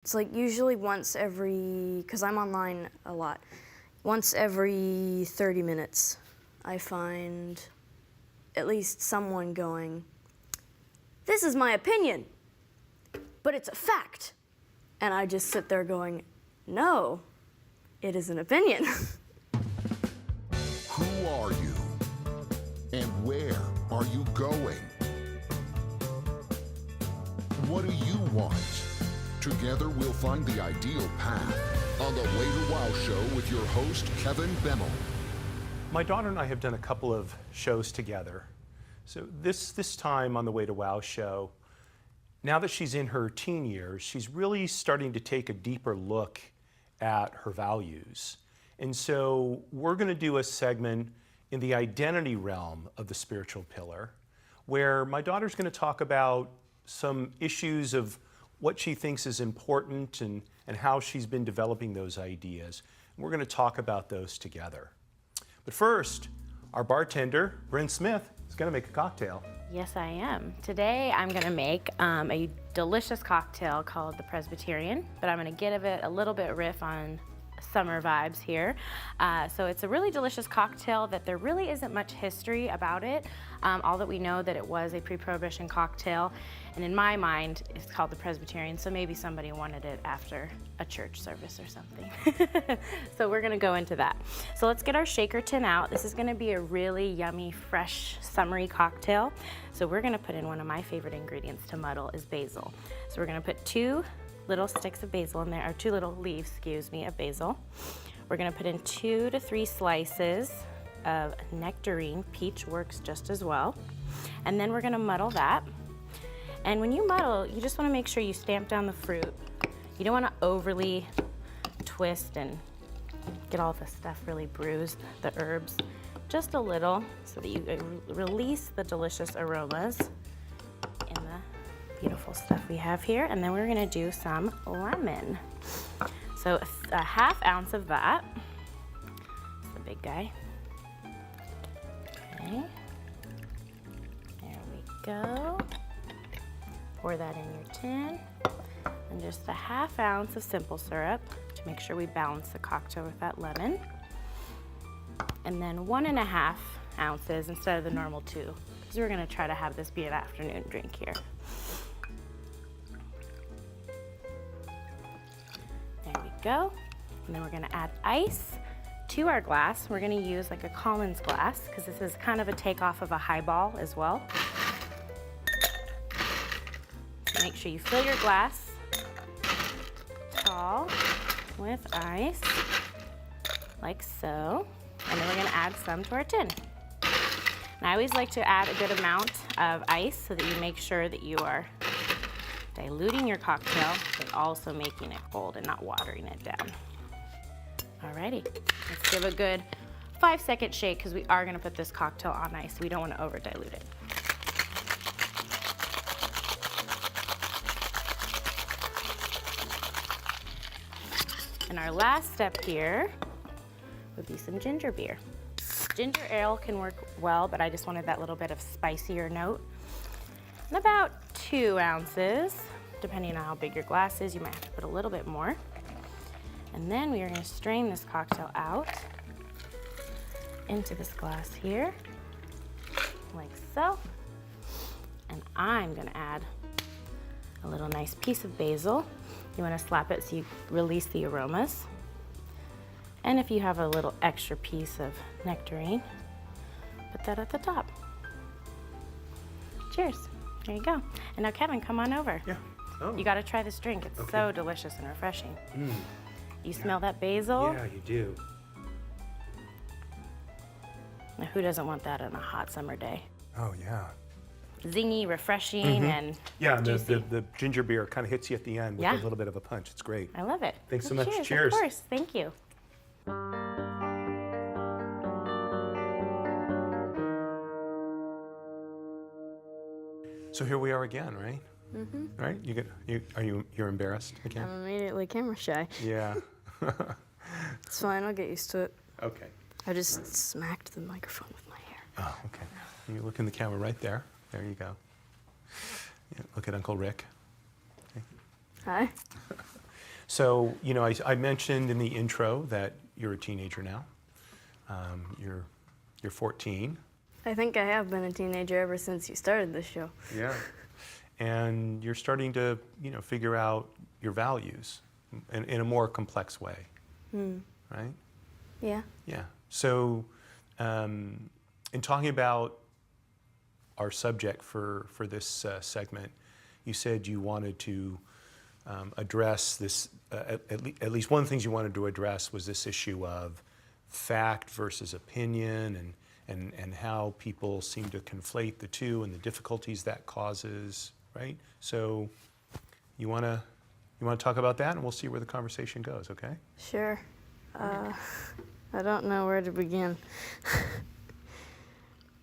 It's like usually once every, because I'm online a lot, once every 30 minutes I find at least someone going, "This is my opinion, but it's a fact." And I just sit there going, "No, it is an opinion." Who are you? And where are you going? What do you want? Together we'll find the ideal path on the Way to Wow Show with your host, Kevin Bemmel. My daughter and I have done a couple of shows together. So this time on the Way to Wow Show, now that she's in her teen years, she's really starting to take a deeper look at her values. And so we're going to do a segment in the identity realm of the spiritual pillar, where my daughter's going to talk about some issues of what she thinks is important and how she's been developing those ideas. And we're going to talk about those together. But first, our bartender, Bryn Smith, is going to make a cocktail. Yes, I am. Today I'm going to make a delicious cocktail called the Presbyterian, but I'm going to give it a little bit riff on summer vibes here. So it's a really delicious cocktail that there really isn't much history about it. All that we know that it was a pre-Prohibition cocktail, and in my mind it's called the Presbyterian, so maybe somebody wanted it after a church service or something. So we're gonna go into that. So let's get our shaker tin out. This is gonna be a really yummy, fresh, summery cocktail. So we're gonna put in one of my favorite ingredients to muddle is basil. So we're gonna put 2 little sticks of basil in there, or 2 little leaves, excuse me, of basil. We're gonna put in 2 to 3 slices of nectarine. Peach works just as well. And then we're gonna muddle that. And when you muddle, you just wanna make sure you stamp down the fruit. You don't wanna overly twist and get all the stuff really bruised, the herbs. Just a little, so that you release the delicious aromas in the beautiful stuff we have here. And then we're gonna do some lemon. So a ½ ounce of that. It's the big guy. Okay, there we go. Pour that in your tin. And just a ½ ounce of simple syrup to make sure we balance the cocktail with that lemon. And then 1½ ounces instead of the normal 2, because we're gonna try to have this be an afternoon drink here. There we go. And then we're gonna add ice to our glass. We're gonna use like a Collins glass, because this is kind of a takeoff of a highball as well. Make sure you fill your glass tall with ice, like so. And then we're gonna add some to our tin. And I always like to add a good amount of ice so that you make sure that you are diluting your cocktail, but also making it cold and not watering it down. Alrighty, let's give a good 5-second shake, because we are gonna put this cocktail on ice. We don't wanna over dilute it. And our last step here would be some ginger beer. Ginger ale can work well, but I just wanted that little bit of spicier note. And about 2 ounces, depending on how big your glass is, you might have to put a little bit more. And then we are gonna strain this cocktail out into this glass here, like so. And I'm gonna add a little nice piece of basil. You wanna slap it so you release the aromas. And if you have a little extra piece of nectarine, put that at the top. Cheers. There you go. And now Kevin, come on over. Yeah. Oh. You gotta try this drink. It's Okay. so delicious and refreshing. Mm. You smell that basil? Yeah, you do. Now, who doesn't want that on a hot summer day? Oh, yeah. Zingy, refreshing, and Yeah, and juicy. the ginger beer kind of hits you at the end with Yeah. a little bit of a punch. It's great. I love it. Thanks so Well, much. Cheers. Cheers. Of course. Thank you. So here we are again, right? Mm-hmm. Right? You're embarrassed again? I'm immediately camera shy. Yeah. It's fine, I'll get used to it. Okay. I just smacked the microphone with my hair. Oh, okay. You look in the camera right there. There you go. Yeah, look at Uncle Rick. Okay. Hi. So, you know, I mentioned in the intro that you're a teenager now. You're 14. I think I have been a teenager ever since you started this show. Yeah. And you're starting to, you know, figure out your values in a more complex way, right? Yeah. Yeah. So, in talking about our subject for this segment, you said you wanted to address this, at least one of the things you wanted to address was this issue of fact versus opinion and how people seem to conflate the two and the difficulties that causes, right? So you want to talk about that, and we'll see where the conversation goes, okay? Sure. I don't know where to begin.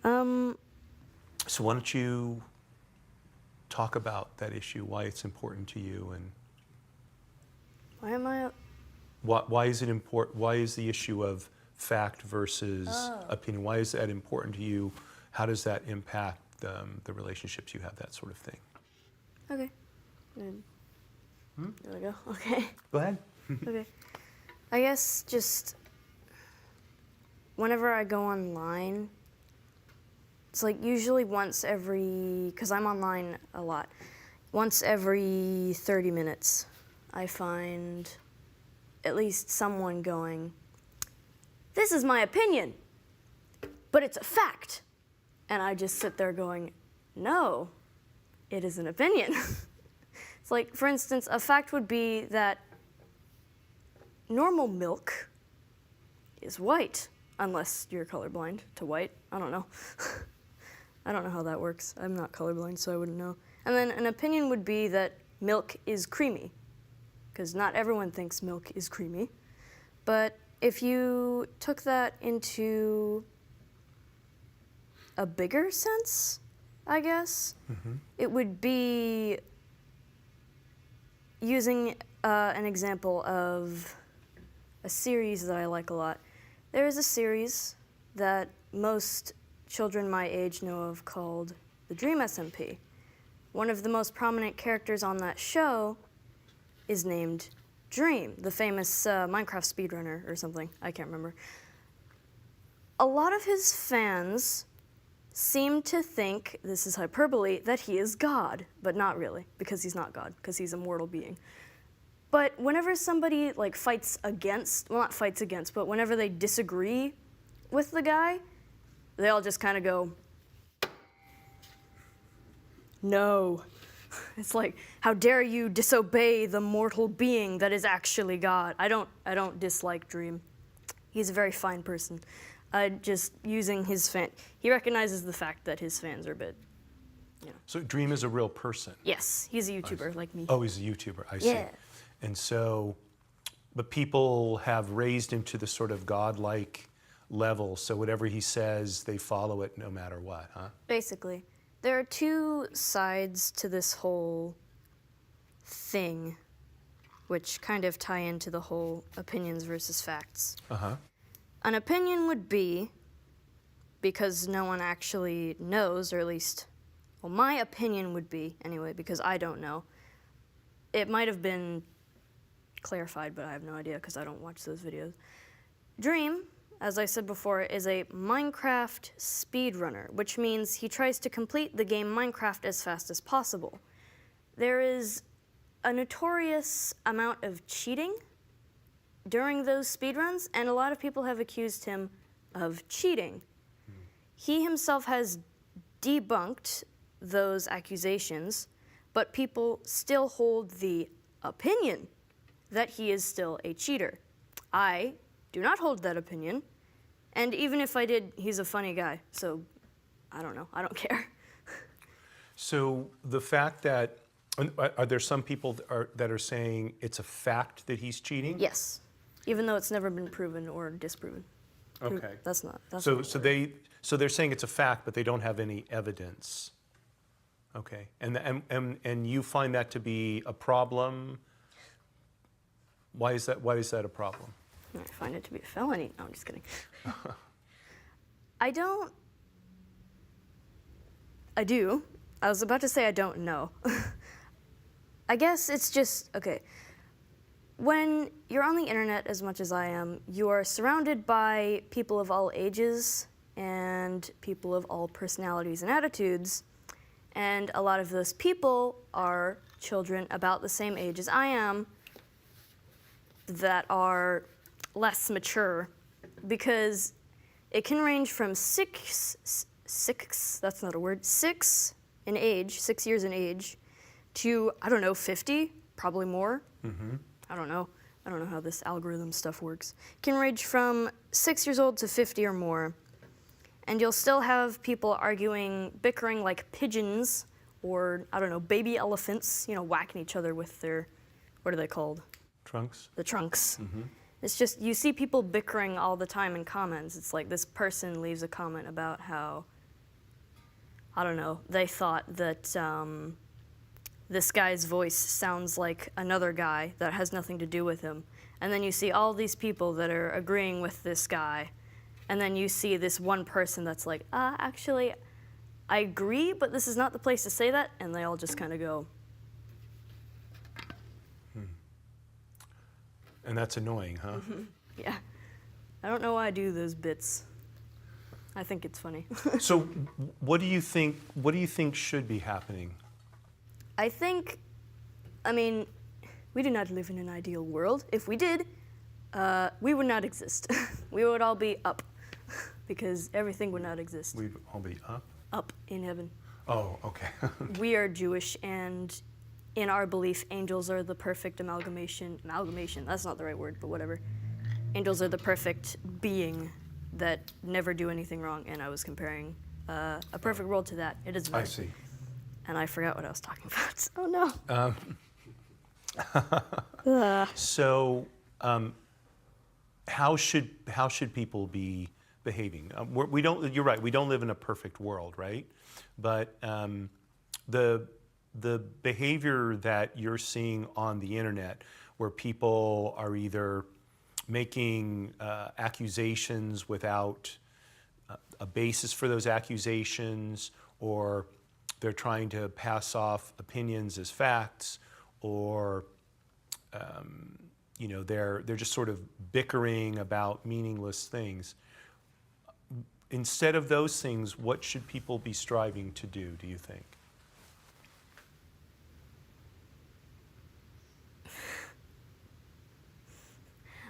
So why don't you talk about that issue, why it's important to you, and Why am I? why is it important? Why is the issue of fact versus opinion? Why is that important to you? How does that impact the relationships you have? That sort of thing. Okay. There we go. Okay. Go ahead. Okay. I guess just whenever I go online, it's like usually once every, because I'm online a lot, once every 30 minutes, I find at least someone going, "This is my opinion, but it's a fact." And I just sit there going, "No, it is an opinion." It's like, for instance, a fact would be that normal milk is white, unless you're colorblind to white. I don't know. I don't know how that works. I'm not colorblind, so I wouldn't know. And then an opinion would be that milk is creamy, because not everyone thinks milk is creamy. But if you took that into a bigger sense, I guess, it would be using an example of a series that I like a lot. There is a series that most children my age know of called The Dream SMP. One of the most prominent characters on that show is named Dream, the famous Minecraft speedrunner or something. I can't remember. A lot of his fans seem to think, this is hyperbole, that he is God, but not really, because he's not God, because he's a mortal being. But whenever somebody like fights against, well, not fights against, but whenever they disagree with the guy, they all just kind of go, "No." It's like, how dare you disobey the mortal being that is actually God? I don't dislike Dream. He's a very fine person. Just using his fan, he recognizes the fact that his fans are a bit, you know. So Dream is a real person. Yes, he's a YouTuber like me. Oh, he's a YouTuber. I see. Yeah. And so, but people have raised him to the sort of godlike level. So whatever he says, they follow it no matter what, huh? Basically, there are two sides to this whole thing, which kind of tie into the whole opinions versus facts. An opinion would be, because no one actually knows, or at least, well, my opinion would be, anyway, because I don't know. It might have been clarified, but I have no idea because I don't watch those videos. Dream, as I said before, is a Minecraft speedrunner, which means he tries to complete the game Minecraft as fast as possible. There is a notorious amount of cheating during those speedruns, and a lot of people have accused him of cheating. He himself has debunked those accusations, but people still hold the opinion that he is still a cheater. I do not hold that opinion, and even if I did, he's a funny guy, so I don't know, I don't care. So the fact that, are there some people that are saying it's a fact that he's cheating? Yes, even though it's never been proven or disproven. Okay. That's not. So they're saying it's a fact, but they don't have any evidence. Okay, and you find that to be a problem. Why is that? Why is that a problem? I find it to be a felony. No, I'm just kidding. I do. I was about to say I don't know. I guess it's just, okay. when you're on the internet as much as I am, you are surrounded by people of all ages and people of all personalities and attitudes. And a lot of those people are children about the same age as I am that are less mature, because it can range from six in age, 6 years in age, to, I don't know, 50, probably more. I don't know how this algorithm stuff works. It can range from 6 years old to 50 or more. And you'll still have people arguing, bickering like pigeons, or, I don't know, baby elephants, whacking each other with their, what are they called? Trunks? The trunks. It's just, you see people bickering all the time in comments. It's like this person leaves a comment about how, I don't know, they thought that this guy's voice sounds like another guy that has nothing to do with him. And then you see all these people that are agreeing with this guy. And then you see this one person that's like, actually, I agree, but this is not the place to say that. And they all just kind of go. And that's annoying, huh? Yeah. I don't know why I do those bits. I think it's funny. So what do you think should be happening? I mean, we do not live in an ideal world. If we did, we would not exist. We would all be up, because everything would not exist. We'd all be up? Up in heaven. Oh, okay. We are Jewish, and in our belief, angels are the perfect amalgamation, that's not the right word, but whatever. Angels are the perfect being that never do anything wrong, and I was comparing a perfect world to that. It is. I see. And I forgot what I was talking about. Oh no. So, how should people be behaving? We don't. You're right. We don't live in a perfect world, right? But the behavior that you're seeing on the internet, where people are either making accusations without a basis for those accusations, or they're trying to pass off opinions as facts, or they're just sort of bickering about meaningless things. Instead of those things, what should people be striving to do you think?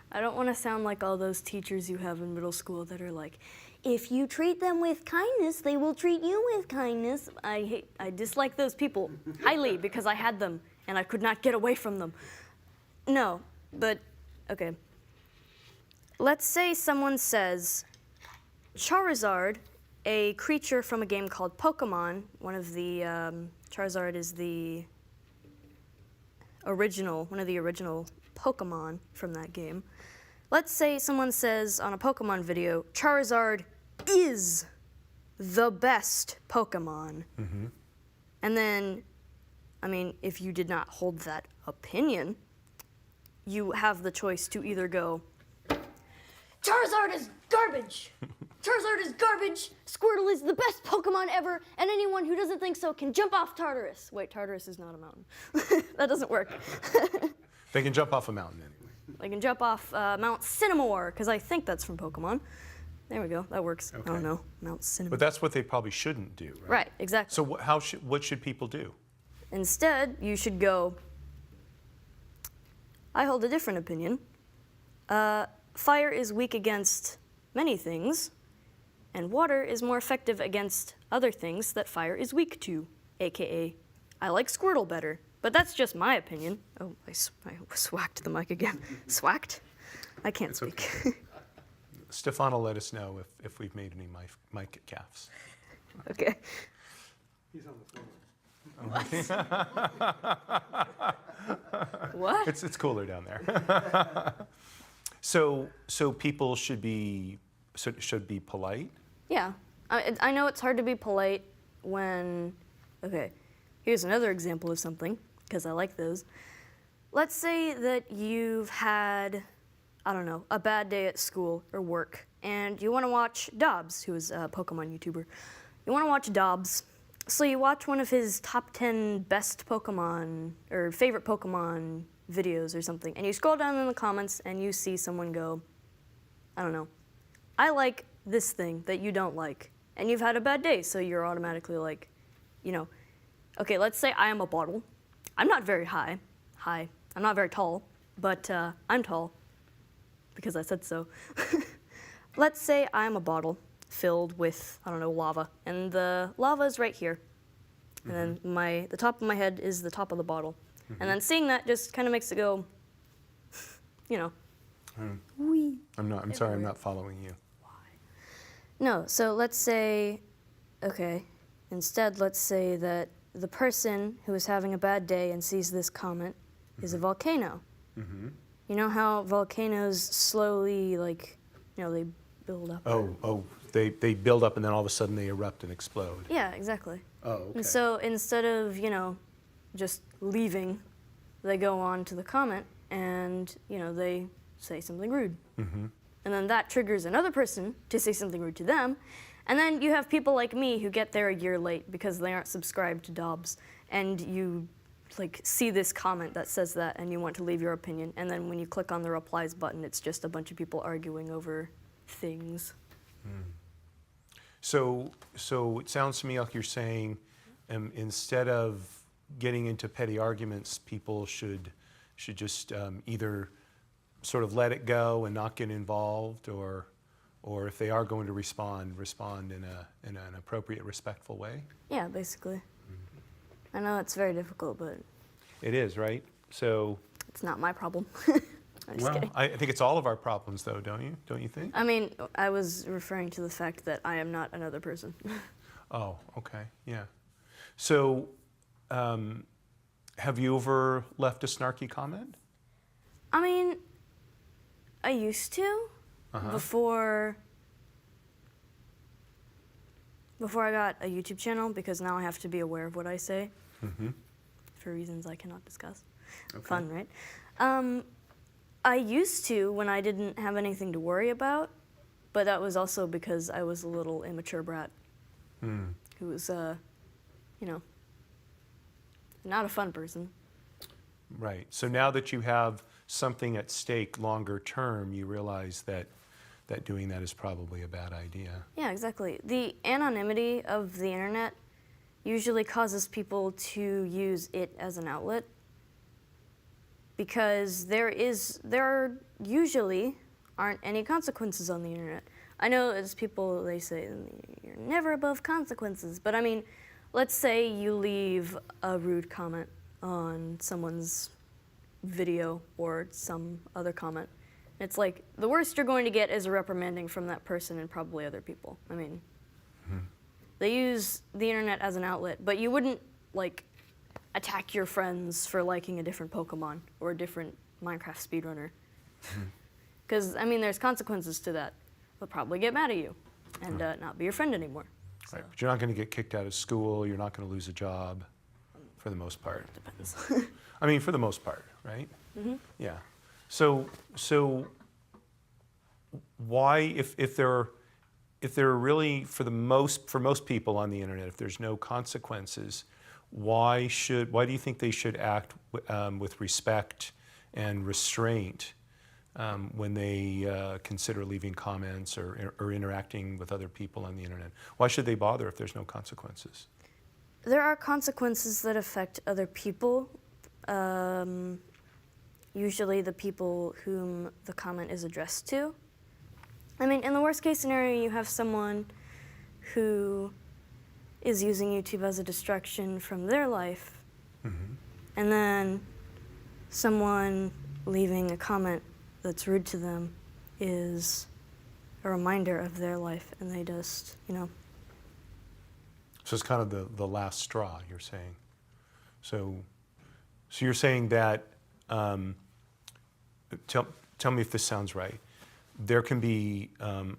I don't want to sound like all those teachers you have in middle school that are like, if you treat them with kindness, they will treat you with kindness. I dislike those people highly because I had them and I could not get away from them. No, but, okay. Let's say someone says, Charizard, a creature from a game called Pokemon, one of the, Charizard is one of the original Pokemon from that game. Let's say someone says on a Pokemon video, Charizard is the best Pokemon. And then, I mean, if you did not hold that opinion, you have the choice to either go, Charizard is garbage! Charizard is garbage! Squirtle is the best Pokemon ever, and anyone who doesn't think so can jump off Tartarus. Wait, Tartarus is not a mountain. That doesn't work. They can jump off a mountain anyway. They can jump off Mount Cinnamore, because I think that's from Pokemon. There we go, that works. Okay. I don't know, Mount Cinnamore. But that's what they probably shouldn't do, right? Right, exactly. So what should people do? Instead, you should go, I hold a different opinion. Fire is weak against many things, and water is more effective against other things that fire is weak to, aka I like Squirtle better. But that's just my opinion. Oh, I swacked the mic again. Swacked? I can't speak. Okay. Stefan will let us know if we've made any mic gaffes. Okay. He's on the floor. What? It's cooler down there. So people should be polite? Yeah. I know it's hard to be polite when, okay, here's another example of something, because I like those. Let's say that you've had, I don't know, a bad day at school or work, and you want to watch Dobbs, who is a Pokemon YouTuber. You want to watch Dobbs, so you watch one of his top 10 best Pokemon, or favorite Pokemon videos or something, and you scroll down in the comments and you see someone go, I don't know, I like this thing that you don't like, and you've had a bad day, so you're automatically like, you know, okay, let's say I am a bottle. I'm not very high. I'm not very tall, but I'm tall because I said so. Let's say I'm a bottle filled with, I don't know, lava, and the lava is right here. And then the top of my head is the top of the bottle. And then seeing that just kind of makes it go, you know, wee. I'm sorry, I'm not following you. No, so let's say, okay, instead let's say that the person who is having a bad day and sees this comment is a volcano. You know how volcanoes slowly, like, you know, they build up? They build up and then all of a sudden they erupt and explode. Yeah, exactly. Oh, okay. And so instead of, you know, just leaving, they go on to the comment and, you know, they say something rude. And then that triggers another person to say something rude to them. And then you have people like me who get there a year late because they aren't subscribed to Dobbs. And you like see this comment that says that and you want to leave your opinion. And then when you click on the replies button, it's just a bunch of people arguing over things. So it sounds to me like you're saying instead of getting into petty arguments, people should just either sort of let it go and not get involved, or if they are going to respond in an appropriate, respectful way. Yeah, basically. I know it's very difficult, but It is, right? So, it's not my problem. I'm just well, kidding. I think it's all of our problems, though, don't you? Don't you think? I mean, I was referring to the fact that I am not another person. Oh, okay, yeah. So, have you ever left a snarky comment? I mean, I used to before I got a YouTube channel, because now I have to be aware of what I say for reasons I cannot discuss. Okay. Fun, right? I used to when I didn't have anything to worry about, but that was also because I was a little immature brat who was, you know, not a fun person. Right. So now that you have something at stake longer term, you realize that doing that is probably a bad idea. Yeah, exactly. The anonymity of the internet usually causes people to use it as an outlet, because there usually aren't any consequences on the internet. I know as people, they say you're never above consequences, but I mean, let's say you leave a rude comment on someone's video or some other comment. It's like the worst you're going to get is a reprimanding from that person and probably other people. I mean, they use the internet as an outlet, but you wouldn't like attack your friends for liking a different Pokemon or a different Minecraft speedrunner. Because, I mean, there's consequences to that. They'll probably get mad at you and not be your friend anymore. Right. But you're not going to get kicked out of school. You're not going to lose a job, for the most part. Depends. I mean, for the most part, right? Yeah. So why, if there are really, for most people on the internet, if there's no consequences, why do you think they should act with respect and restraint when they consider leaving comments or interacting with other people on the internet? Why should they bother if there's no consequences? There are consequences that affect other people. Usually the people whom the comment is addressed to. I mean, in the worst case scenario, you have someone who is using YouTube as a distraction from their life, and then someone leaving a comment that's rude to them is a reminder of their life, and they just, you know. So it's kind of the last straw, you're saying. So you're saying that, tell me if this sounds right, there can be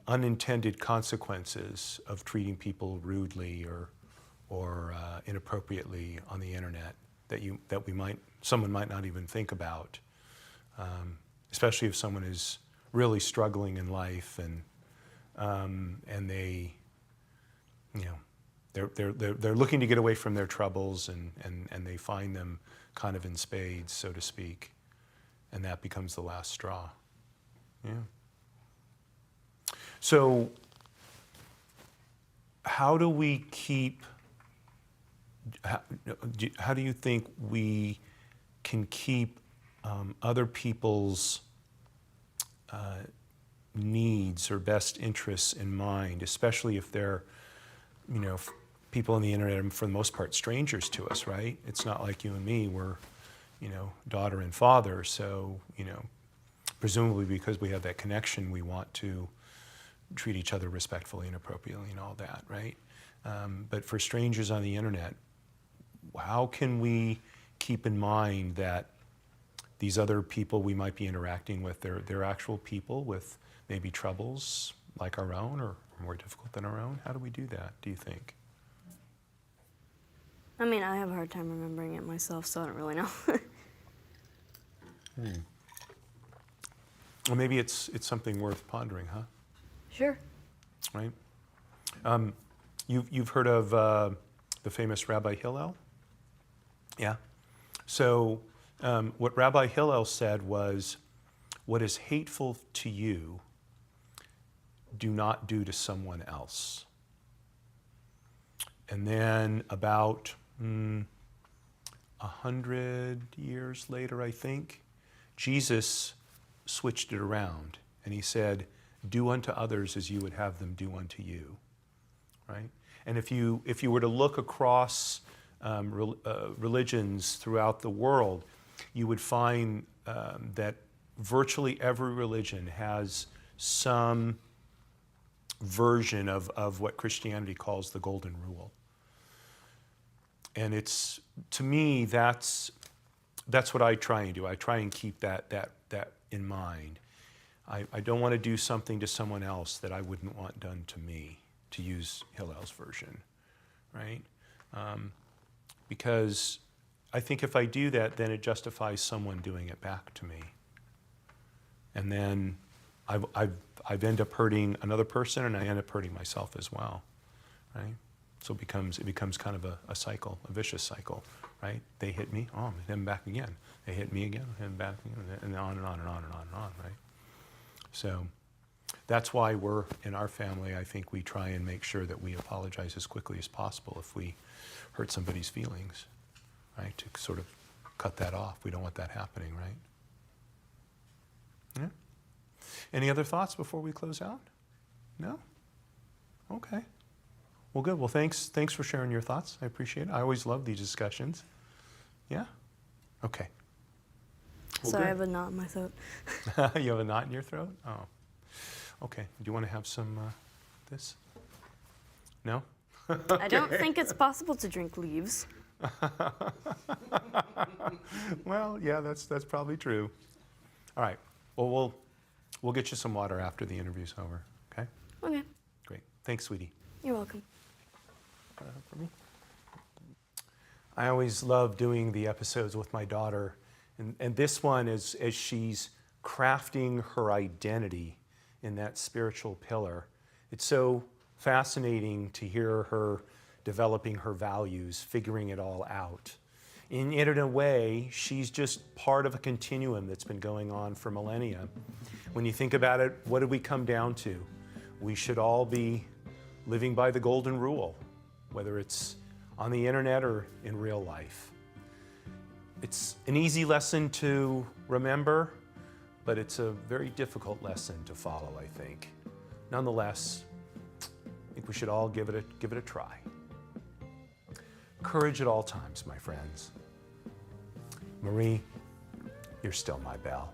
unintended consequences of treating people rudely or inappropriately on the internet that someone might not even think about, especially if someone is really struggling in life and they, you know, they're looking to get away from their troubles and they find them kind of in spades, so to speak. and that becomes the last straw. Yeah. So how do we keep, how do you think we can keep other people's needs or best interests in mind, especially if they're, people on the internet are for the most part strangers to us, right? It's not like you and me, we're, daughter and father, so, presumably because we have that connection, we want to treat each other respectfully and appropriately and all that, right? But for strangers on the internet, how can we keep in mind that these other people we might be interacting with, they're actual people with maybe troubles like our own or more difficult than our own? How do we do that, do you think? I mean, I have a hard time remembering it myself, so I don't really know. Well, maybe it's something worth pondering, huh? Sure. Right? You've heard of the famous Rabbi Hillel? Yeah. So what Rabbi Hillel said was, what is hateful to you, do not do to someone else. And then about 100 years later, I think, Jesus switched it around and he said, do unto others as you would have them do unto you, right? And if you were to look across religions throughout the world, you would find that virtually every religion has some version of what Christianity calls the golden rule. And it's, to me, that's what I try and do. I try and keep that in mind. I don't want to do something to someone else that I wouldn't want done to me, to use Hillel's version, right? Because I think if I do that, then it justifies someone doing it back to me. And then I've ended up hurting another person, and I end up hurting myself as well, right? So it becomes kind of a cycle, a vicious cycle, right? They hit me, oh, hit them back again. They hit me again, hit them back again, and on and on and on and on and on, right? So that's why we're, in our family, I think we try and make sure that we apologize as quickly as possible if we hurt somebody's feelings, right? To sort of cut that off. We don't want that happening, right? Yeah? Any other thoughts before we close out? No? Okay. Well, good. Well, thanks for sharing your thoughts. I appreciate it. I always love these discussions. Yeah? Okay. Well, Sorry, I good. have a knot in my throat. You have a knot in your throat? Oh. Okay. Do you want to have some this? No? I don't think it's possible to drink leaves. Well, yeah, that's probably true. All right. Well, we'll get you some water after the interview's over. Okay? Okay. Great. Thanks, sweetie. You're welcome. For me. I always love doing the episodes with my daughter, and this one is as she's crafting her identity in that spiritual pillar. It's so fascinating to hear her developing her values, figuring it all out. And yet, in a way, she's just part of a continuum that's been going on for millennia. When you think about it, what did we come down to? We should all be living by the golden rule, whether it's on the internet or in real life. It's an easy lesson to remember, but it's a very difficult lesson to follow, I think. Nonetheless, I think we should all give it a try. Courage at all times, my friends. Marie, you're still my belle.